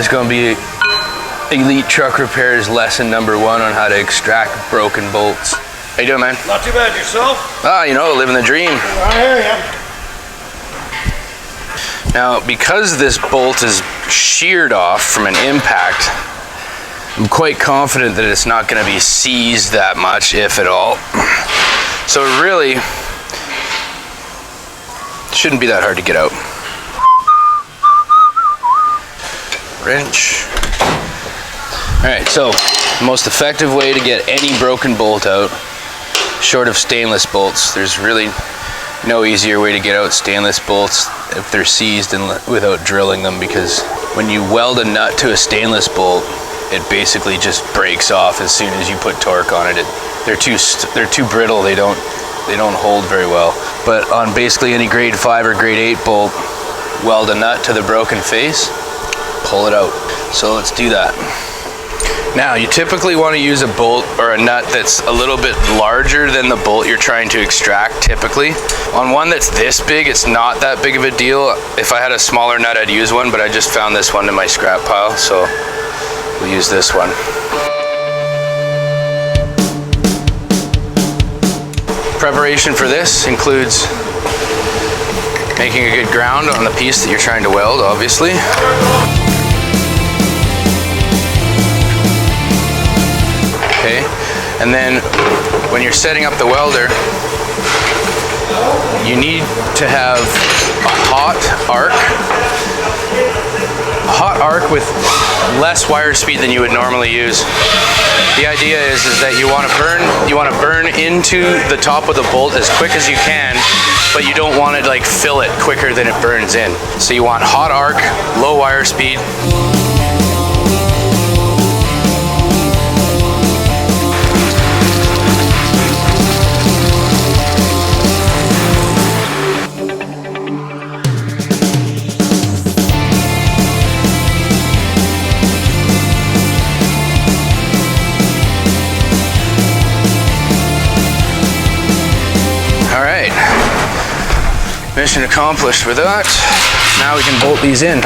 is going to be Elite Truck Repair's lesson number 1 on how to extract broken bolts. How you doing, man? Not too bad. Yourself? You know, living the dream. I hear ya. Now, because this bolt is sheared off from an impact, I'm quite confident that it's not going to be seized that much, if at all. So it really shouldn't be that hard to get out. Wrench. Alright, so the most effective way to get any broken bolt out, short of stainless bolts, there's really no easier way to get out stainless bolts if they're seized and without drilling them, because when you weld a nut to a stainless bolt, it basically just breaks off as soon as you put torque on it. They're too brittle, they don't hold very well. But on basically any grade 5 or grade 8 bolt, weld a nut to the broken face, pull it out. So let's do that. Now, you typically want to use a bolt or a nut that's a little bit larger than the bolt you're trying to extract typically. On one that's this big, it's not that big of a deal. If I had a smaller nut, I'd use one, but I just found this one in my scrap pile, so we'll use this one. Preparation for this includes making a good ground on the piece that you're trying to weld, obviously. Okay, and then when you're setting up the welder, you need to have a hot arc with less wire speed than you would normally use. The idea is that you want to burn into the top of the bolt as quick as you can, but you don't want to like fill it quicker than it burns in. So you want hot arc, low wire speed. Mission accomplished with that. Now we can bolt these in.